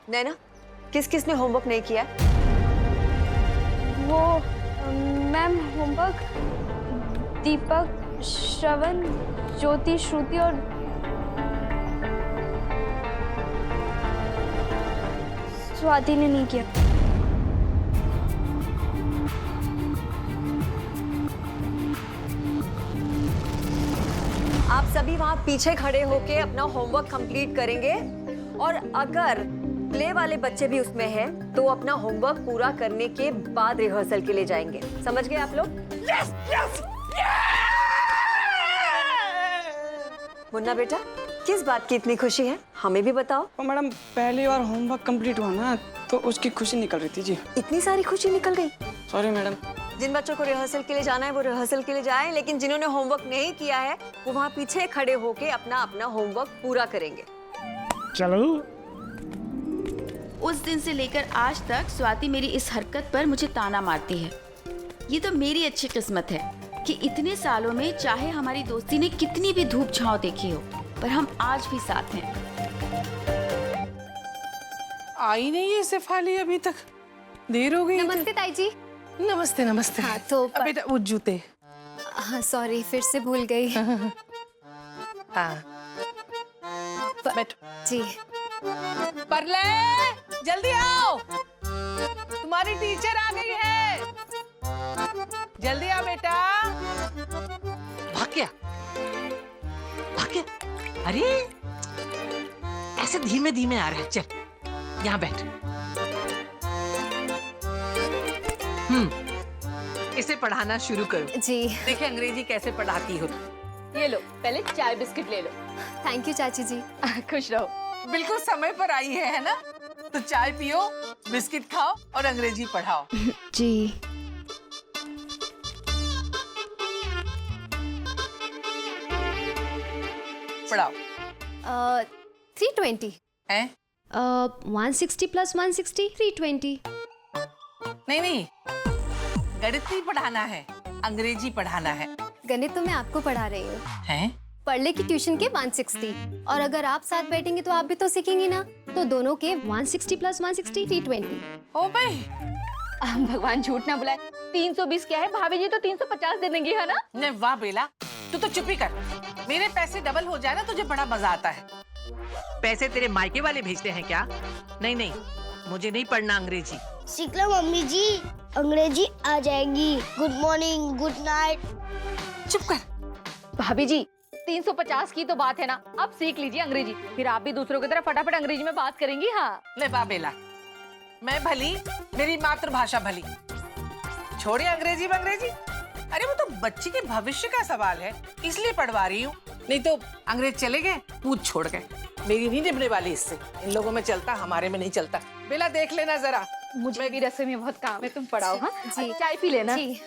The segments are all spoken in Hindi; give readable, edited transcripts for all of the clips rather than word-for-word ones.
नैना, किस किस ने होमवर्क नहीं किया? वो मैम होमवर्क दीपक, श्रवण, ज्योति, श्रुति और स्वाति ने नहीं किया। आप सभी वहां पीछे खड़े होके अपना होमवर्क कंप्लीट करेंगे और अगर प्ले वाले बच्चे भी उसमें हैं तो अपना होमवर्क पूरा करने के बाद रिहर्सल के लिए जाएंगे। समझ गए आप लोग? Yes yes. मुन्ना बेटा, किस बात की इतनी खुशी है? हमें भी बताओ। मैडम पहली बार होमवर्क कंप्लीट हुआ ना, तो उसकी खुशी निकल रही थी जी। इतनी सारी खुशी निकल गई। Sorry madam. जिन बच्चों को रिहर्सल के लिए जाना है वो रिहर्सल के लिए जाए, लेकिन जिन्होंने होमवर्क नहीं किया है वो वहाँ पीछे खड़े होके अपना अपना होमवर्क पूरा करेंगे। चलो। उस दिन से लेकर आज तक स्वाति मेरी इस हरकत पर मुझे ताना मारती है। ये तो मेरी अच्छी किस्मत है कि इतने सालों में चाहे हमारी दोस्ती ने कितनी भी धूप छांव देखी हो, पर हम आज भी साथ हैं। आई नहीं है शेफाली अभी तक, देर हो गई। नमस्ते ताई जी। नमस्ते नमस्ते। हाँ तो बेटा वो जूते। हाँ सॉरी, फिर से भूल गई। हाँ बैठो। जी। परले जल्दी आओ, तुम्हारी टीचर आ गई है, जल्दी आओ बेटा। भाग गया, भाग गया। अरे ऐसे धीमे धीमे आ रहा है। चल यहाँ बैठ। इसे पढ़ाना शुरू करो। जी। देखे अंग्रेजी कैसे पढ़ाती हो। ये लो, पहले चाय बिस्किट ले लो। थैंक यू चाची जी। खुश रहो। बिल्कुल समय पर आई है ना? तो चाय पियो, बिस्किट खाओ और अंग्रेजी पढ़ाओ। जी। पढ़ाओ। 320 हैं? 160 + 160 320। नहीं नहीं, गणित नहीं पढ़ाना है, अंग्रेजी पढ़ाना है। गणित तो मैं आपको पढ़ा रही हूँ। हैं? पढ़ले की ट्यूशन के 160, और अगर आप साथ बैठेंगे तो आप भी तो सीखेंगी ना, तो दोनों के 160 + 160 320। ओ भाई, भगवान झूठ ना बुलाए। 320 क्या है, भाभी जी तो 350 दे देंगी, है ना? नहीं वाह बेला, तू तो चुप ही कर। मेरे पैसे डबल हो जाए ना, तुझे बड़ा मजा आता है। पैसे तेरे मायके वाले भेजते हैं क्या? नहीं नहीं, मुझे नहीं पढ़ना अंग्रेजी। सीख लो मम्मी जी, अंग्रेजी आ जाएगी। Good morning, good night. चुप कर। भाभी जी 350 की तो बात है ना, आप सीख लीजिए अंग्रेजी, फिर आप भी दूसरों की तरह फटाफट अंग्रेजी में बात करेंगी। हाँ ले वाह बेला, मैं भली, मेरी मातृभाषा भली, छोड़िए अंग्रेजी अंग्रेजी। अरे वो तो बच्ची के भविष्य का सवाल है, इसलिए पढ़वा रही हूँ। नहीं तो अंग्रेज चले गए, पूछ छोड़ गए। मेरी नहीं निभने वाली इससे। इन लोगों में चलता, हमारे में नहीं चलता। बेला देख लेना जरा। मुझे भी रसोई में बहुत काम है, तुम पढ़ाओ। हाँ जी। चाय पी लेना। जी।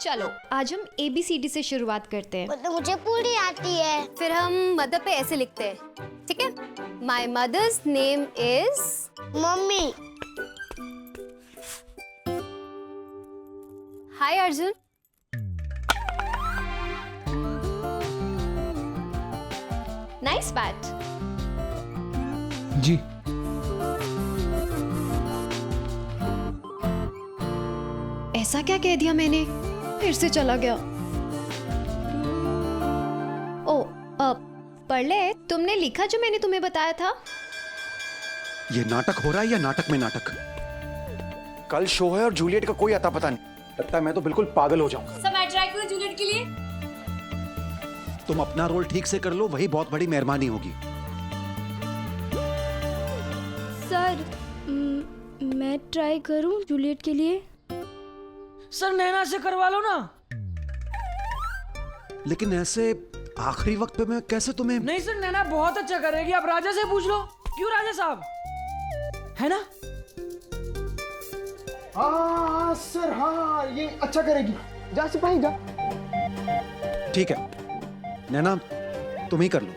चलो आज हम ABCD से शुरुआत करते हैं। वो तो मुझे पूरी आती है। फिर हम मदर पे ऐसे लिखते हैं, ठीक है? My mother's name is mummy. Hi Arjun. Nice bat. जी। ऐसा क्या कह दिया मैंने? फिर से चला गया। ओ, पढ़ले, तुमने लिखा जो मैंने तुम्हें बताया था? ये नाटक हो रहा है या नाटक में नाटक? कल शो है और जूलियट का कोई अता पता नहीं। लगता है मैं तो बिल्कुल पागल हो जाऊंगा। सब मैं ट्राई करूं जूलियट के लिए? तुम अपना रोल ठीक से कर लो, वही बहुत बड़ी मेहरबानी होगी। सर, मैं ट्राई करूं जूलियट के लिए? सर नैना से करवा लो ना। लेकिन ऐसे आखिरी वक्त पे मैं कैसे तुम्हें? नहीं सर, नैना बहुत अच्छा करेगी, आप राजा से पूछ लो। क्यों राजा साहब, है ना? हाँ सर, हाँ ये अच्छा करेगी। जा सिपाही जा। ठीक है नैना, तुम ही कर लो।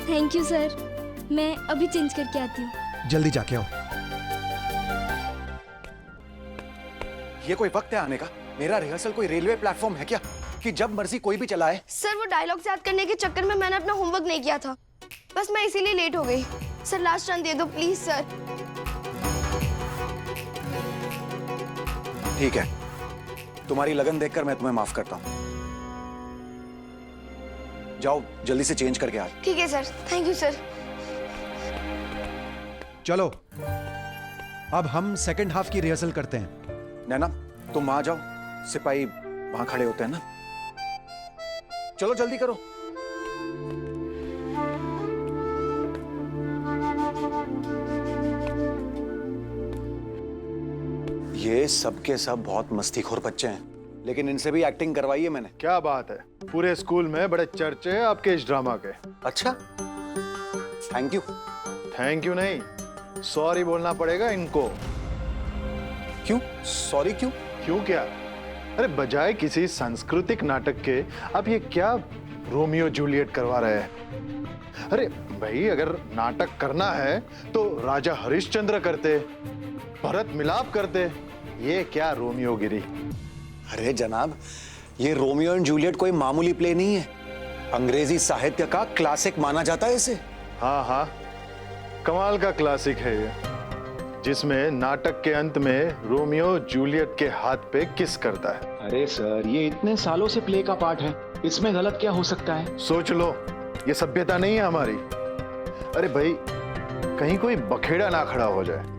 थैंक यू सर, मैं अभी चेंज करके आती हूँ। जल्दी जाके आओ। ये कोई वक्त है आने का? मेरा रिहर्सल कोई रेलवे प्लेटफॉर्म है क्या कि जब मर्जी कोई भी चलाए? सर वो डायलॉग्स याद करने के चक्कर में मैंने अपना होमवर्क नहीं किया था, बस मैं इसीलिए लेट हो गई। सर लास्ट रन दे दो प्लीज सर। ठीक है, तुम्हारी लगन देखकर मैं तुम्हें माफ करता हूँ। जाओ जल्दी से चेंज करके आ। ठीक है सर, थैंक यू सर। चलो अब हम सेकंड हाफ की रिहर्सल करते हैं। नैना तुम वहां जाओ, सिपाही वहां खड़े होते हैं ना। चलो जल्दी करो। ये सब के सब बहुत मस्तीखोर बच्चे हैं, लेकिन इनसे भी एक्टिंग करवाई है मैंने। क्या बात है, पूरे स्कूल में बड़े चर्चे हैं आपके इस ड्रामा के। अच्छा, थैंक यू। थैंक यू नहीं, सॉरी बोलना पड़ेगा इनको। क्यों सॉरी? क्यों क्यों क्या? अरे बजाय किसी सांस्कृतिक नाटक के आप ये क्या रोमियो जूलियट करवा रहे हैं? अरे भाई अगर नाटक करना है तो राजा हरिश्चंद्र करते, भरत मिलाप करते, ये क्या रोमियो गिरी? अरे जनाब, ये रोमियो एंड जूलियट कोई मामूली प्ले नहीं है, अंग्रेजी साहित्य का क्लासिक माना जाता है इसे। हाँ हाँ, कमाल का क्लासिक है ये, जिसमें नाटक के अंत में रोमियो जूलियट के हाथ पे किस करता है। अरे सर, ये इतने सालों से प्ले का पार्ट है, इसमें गलत क्या हो सकता है? सोच लो, ये सभ्यता नहीं है हमारी। अरे भाई कहीं कोई बखेड़ा ना खड़ा हो जाए।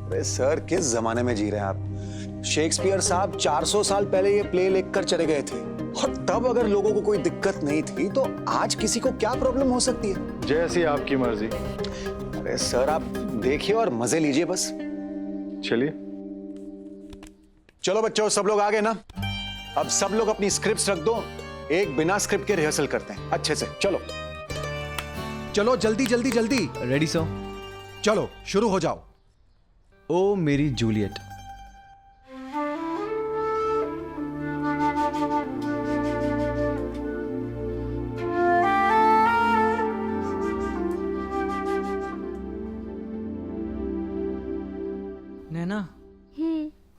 अरे सर, किस जमाने में जी रहे हैं आप? शेक्सपियर साहब 400 साल पहले ये प्ले लिखकर चले गए थे, और तब अगर लोगों को कोई दिक्कत नहीं थी तो आज किसी को क्या प्रॉब्लम हो सकती है? जैसी आपकी मर्जी। अरे सर, आप देखिए और मजे लीजिए बस। चलिए चलो बच्चों, सब लोग आ गए ना? अब सब लोग अपनी स्क्रिप्ट्स रख दो, एक बिना स्क्रिप्ट के रिहर्सल करते हैं अच्छे से। चलो चलो जल्दी जल्दी जल्दी। Ready sir? चलो शुरू हो जाओ। ओ मेरी जूलियट। नैना,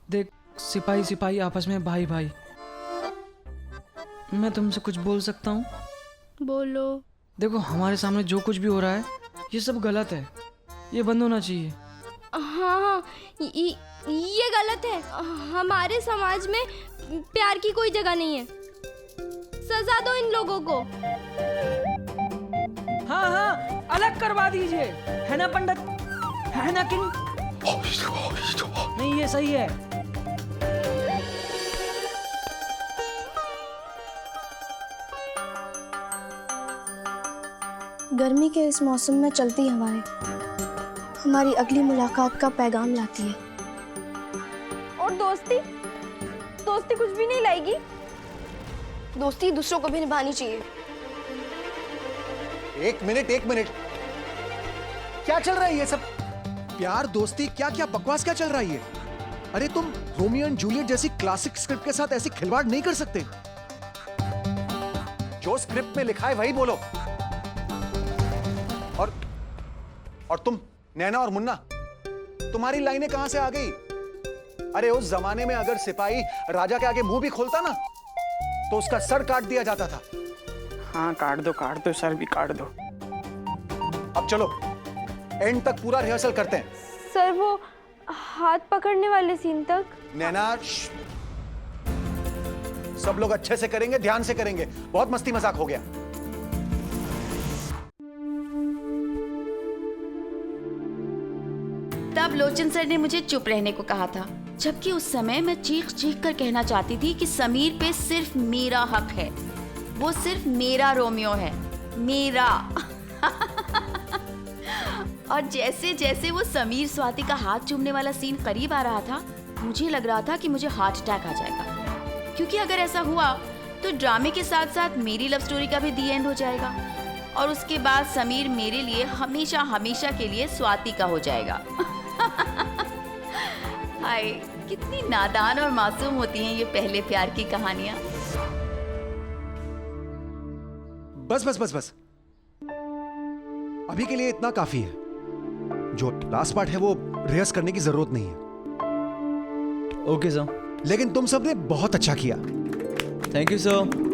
देख सिपाही सिपाही आपस में भाई भाई। मैं तुमसे कुछ बोल सकता हूँ? बोलो। देखो हमारे सामने जो कुछ भी हो रहा है ये सब गलत है, ये बंद होना चाहिए। हाँ, ये गलत है। हमारे समाज में प्यार की कोई जगह नहीं है। सजा दो इन लोगों को। हाँ हाँ, अलग करवा दीजिए, है ना पंडित? है ना किंग? नहीं, ये सही है। गर्मी के इस मौसम में चलती हवाएं हमारी अगली मुलाकात का पैगाम लाती है। और दोस्ती कुछ भी नहीं लाएगी। दोस्ती दूसरों को भी निभानी चाहिए। एक मिनट, क्या चल रहा है ये सब? प्यार दोस्ती क्या क्या बकवास क्या चल रहा है ये? अरे तुम रोमियो एंड जूलियट जैसी क्लासिक स्क्रिप्ट के साथ ऐसी खिलवाड़ नहीं कर सकते। जो स्क्रिप्ट में लिखा है वही बोलो। और तुम नैना और मुन्ना, तुम्हारी लाइनें कहां से आ गई? अरे उस जमाने में अगर सिपाही राजा के आगे मुंह भी खोलता ना तो उसका सर काट दिया जाता था। हाँ काट दो सर भी काट दो। अब चलो एंड तक पूरा रिहर्सल करते हैं। सर वो हाथ पकड़ने वाले सीन तक। नैना सब लोग अच्छे से करेंगे, ध्यान से करेंगे, बहुत मस्ती मजाक हो गया। तब लोचन सर ने मुझे चुप रहने को कहा था, जबकि उस समय मैं चीख चीख कर कहना चाहती थी कि समीर पे सिर्फ मेरा हक है, वो सिर्फ मेरा रोमियो है, मेरा। और जैसे जैसे वो समीर स्वाति का हाथ चूमने वाला सीन करीब आ रहा था, मुझे लग रहा था कि मुझे हार्ट अटैक आ जाएगा, क्योंकि अगर ऐसा हुआ तो ड्रामे के साथ साथ मेरी लव स्टोरी का भी दी एंड हो जाएगा, और उसके बाद समीर मेरे लिए हमेशा हमेशा के लिए स्वाति का हो जाएगा। हाय, कितनी नादान और मासूम होती हैं ये पहले प्यार की कहानियां। बस बस बस बस, अभी के लिए इतना काफी है। जो लास्ट पार्ट है वो रिहर्स करने की जरूरत नहीं है। Okay sir. लेकिन तुम सबने बहुत अच्छा किया। Thank you sir.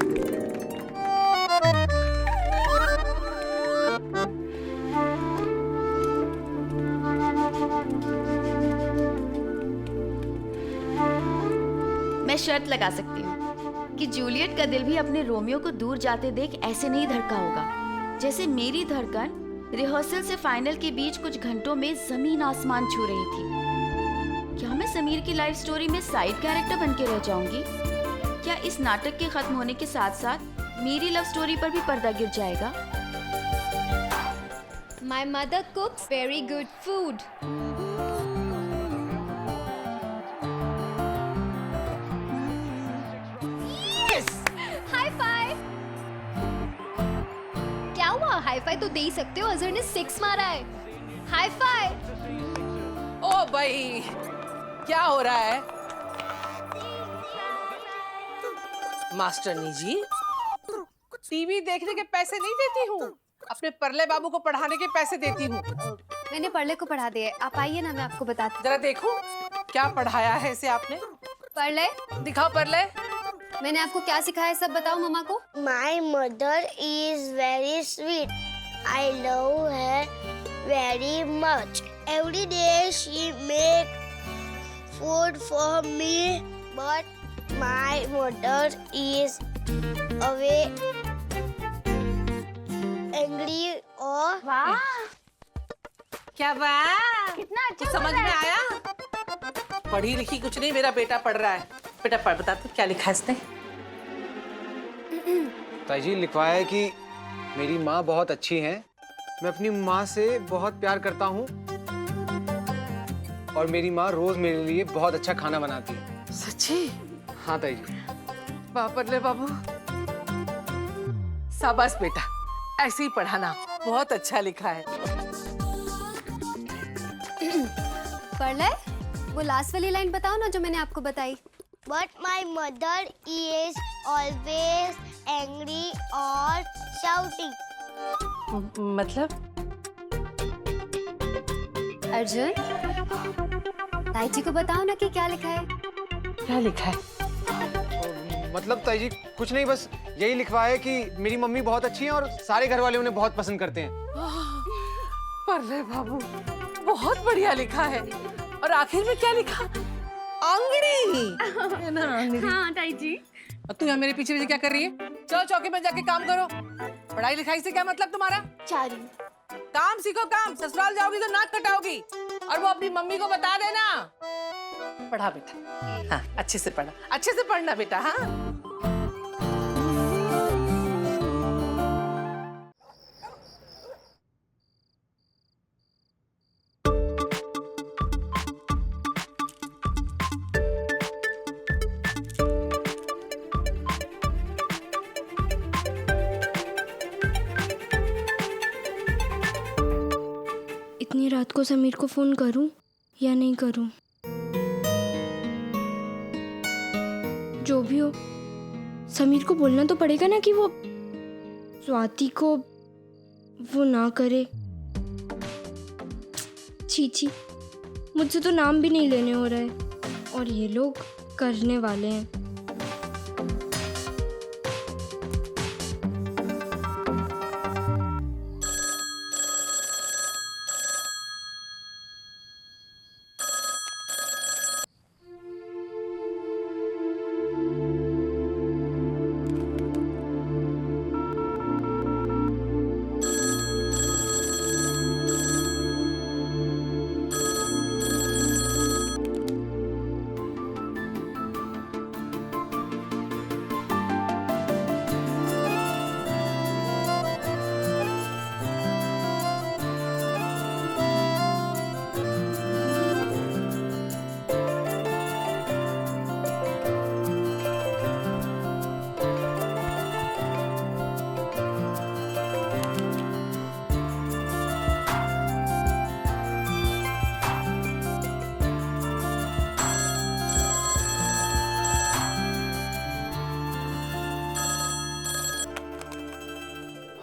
मैं शर्त लगा सकती हूँ कि जूलियट का दिल भी अपने रोमियो को दूर जाते देख ऐसे नहीं धड़का होगा जैसे मेरी धड़कन रिहर्सल से फाइनल के बीच कुछ घंटों में जमीन आसमान छू रही थी। क्या मैं समीर की लाइफ स्टोरी में साइड कैरेक्टर बन के रह जाऊंगी? क्या इस नाटक के खत्म होने के साथ साथ मेरी लव स्टोरी पर भी पर्दा गिर जाएगा? My mother cooks very good food. Yes! High five! क्या हुआ? हाई फाइव तो दे ही सकते हो, अजहर ने 6 मारा है। High five! ओ भाई, क्या हो रहा है? मास्टरनी जी, टीवी देखने के पैसे नहीं देती हूँ, अपने परले बाबू को पढ़ाने के पैसे देती हूँ। मैंने परले को पढ़ा दिया है, आप आइए ना, मैं आपको बताती हूँ। जरा देखो क्या पढ़ाया है इसे आपने। परले दिखाओ परले। मैंने आपको क्या सिखाया है सब बताओ मम्मा को। My mother is very sweet. I love her very much. Every day she make food for me, but my mother is away angry or क्या बात, कितना अच्छा समझ में आया? पढ़ी लिखी कुछ नहीं, मेरा बेटा पढ़ रहा है। बेटा पढ़, बता तू क्या लिखा है इसने? ताई जी लिखवाया है कि मेरी माँ बहुत अच्छी हैं, मैं अपनी माँ से बहुत प्यार करता हूँ और मेरी माँ रोज मेरे लिए बहुत अच्छा खाना बनाती है। सच्ची? हाँ ताई जी। परले बाबू, शाबाश बेटा, ऐसे ही पढ़ाना, बहुत अच्छा लिखा है। परले वो लास्ट वाली लाइन बताओ ना जो मैंने आपको बताई। but my mother is always angry or shouting. मतलब? अर्जुन, ताई जी को बताओ ना कि क्या लिखा है। क्या लिखा है? मतलब ताई जी कुछ नहीं, बस यही लिखवाया है कि मेरी मम्मी बहुत अच्छी हैं और सारे घर वाले उन्हें बहुत पसंद करते हैं। परले बाबू, बहुत बढ़िया लिखा है। और आखिर में क्या लिखा? आंगड़ी। हाँ ताई जी। और तू यहाँ मेरे पीछे पीछे क्या कर रही है? चलो चौकी में जाके काम करो। पढ़ाई लिखाई से क्या मतलब तुम्हारा? चारू, काम सीखो काम, ससुराल जाओगी तो नाक कटाओगी। और वो अपनी मम्मी को बता देना। पढ़ा बेटा, हाँ अच्छे से पढ़ना, अच्छे से पढ़ना बेटा। हाँ इतनी रात को समीर को फोन करूं या नहीं करूं? जो भी हो, समीर को बोलना तो पड़ेगा ना कि वो स्वाति को वो ना करे। छी, मुझसे तो नाम भी नहीं लेने हो रहा है और ये लोग करने वाले हैं।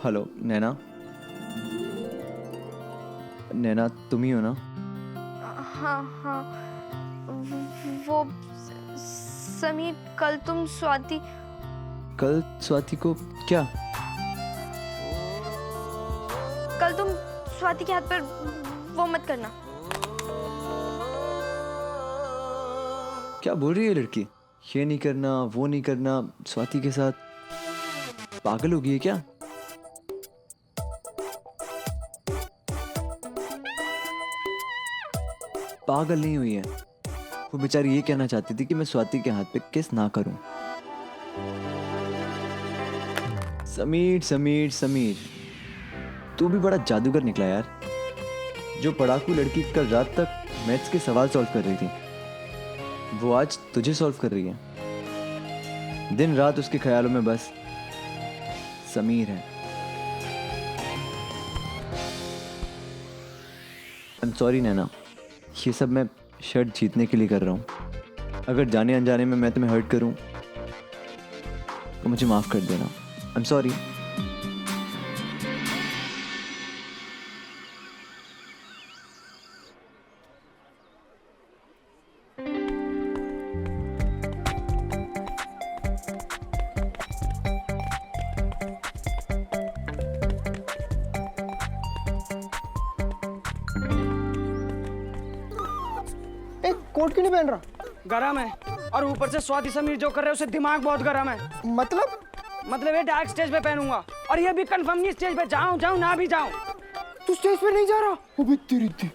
हेलो नैना, नैना तुम ही हो ना? हाँ, वो समीर, कल तुम स्वाति कल स्वाति को क्या? कल तुम स्वाति के हाथ पर वो मत करना। क्या बोल रही है लड़की? ये नहीं करना, वो नहीं करना स्वाति के साथ? पागल हो गई है क्या? पागल नहीं हुई है, वो बेचारी ये कहना चाहती थी कि मैं स्वाति के हाथ पे किस ना करूं। समीर समीर समीर, तू भी बड़ा जादूगर निकला यार। जो पढ़ाकू लड़की कल रात तक मैथ्स के सवाल सॉल्व कर रही थी, वो आज तुझे सॉल्व कर रही है। दिन रात उसके ख्यालों में बस समीर है। आई एम सॉरी नैना, ये सब मैं शर्ट जीतने के लिए कर रहा हूँ। अगर जाने अनजाने में मैं तुम्हें हर्ट करूँ तो मुझे माफ़ कर देना। I am sorry. कोट क्यों नहीं पहन रहा? गरम है, और ऊपर से स्वाति समीर जो कर रहे हैं उससे दिमाग बहुत गरम है। मतलब ये डार्क स्टेज पे पहनूंगा, और ये भी कंफर्म नहीं स्टेज पे जाऊं ना भी जाऊं। तू स्टेज पे नहीं जा रहा? वो भी तेरी थी।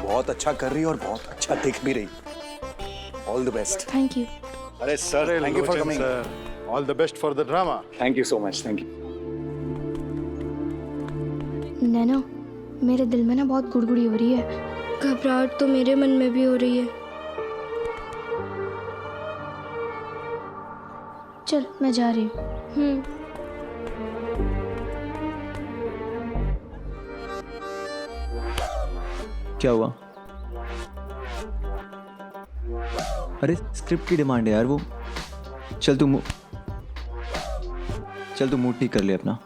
बहुत अच्छा कर रही और बहुत अच्छा दिख भी रही। All the best. Thank you. अरे sir, thank you for coming. All the best for the drama. Thank you so much. Thank you. Naina, मेरे दिल में ना बहुत गुड़गुड़ी हो रही है। घबराहट तो मेरे मन में भी हो रही है। चल, मैं जा रही हूँ। क्या हुआ? अरे स्क्रिप्ट की डिमांड है यार वो। चल तू मूड ठीक कर ले अपना।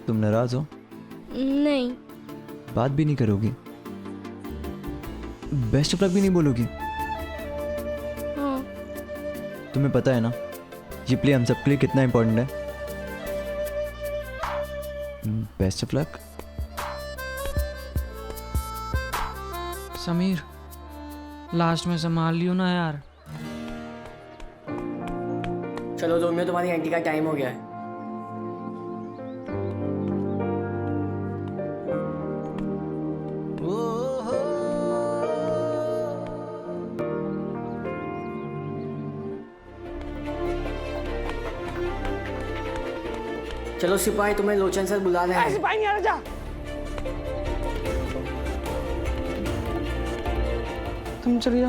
तुम नाराज हो? नहीं। बात भी नहीं करोगी? बेस्ट ऑफ लक भी नहीं बोलोगी? हाँ। तुम्हें पता है ना ये प्ले हम सबके लिए कितना इंपॉर्टेंट है? Best of luck. Sameer, last में संभाल लियो ना यार। चलो रोमियो, तुम्हारी एंटी का टाइम हो गया है। चलो सिपाही, तुम्हें लोचन सर बुला रहे हैं। सिपाही नहीं आ रहा, जा। तुम चलिए।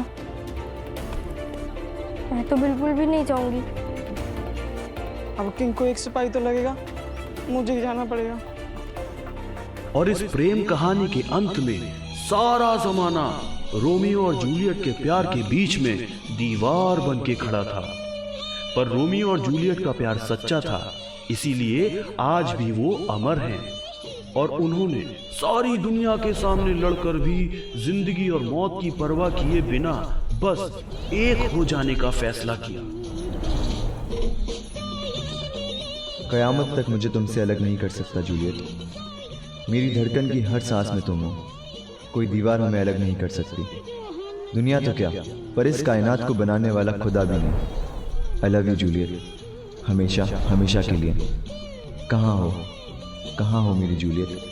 मैं तो बिल्कुल भी नहीं जाऊंगी। अब किंग को एक सिपाही तो लगेगा, मुझे जाना पड़ेगा। और इस प्रेम कहानी के अंत में सारा जमाना रोमियो और जूलियट के प्यार के बीच में दीवार बन के खड़ा था। पर रोमियो और जूलियट का प्यार सच्चा था, इसीलिए आज भी वो अमर हैं। और उन्होंने सारी दुनिया के सामने लड़कर भी जिंदगी और मौत की परवाह किए बिना बस एक हो जाने का फैसला किया। कयामत तक मुझे तुमसे अलग नहीं कर सकता जूलियट। मेरी धड़कन की हर सांस में तुम हो। कोई दीवार हमें अलग नहीं कर सकती। दुनिया तो क्या, पर इस कायनात को बनाने वाला खुदा भी नहीं। आई लव यू जूलियट, हमेशा हमेशा के लिए। कहाँ हो मेरी जूलियट?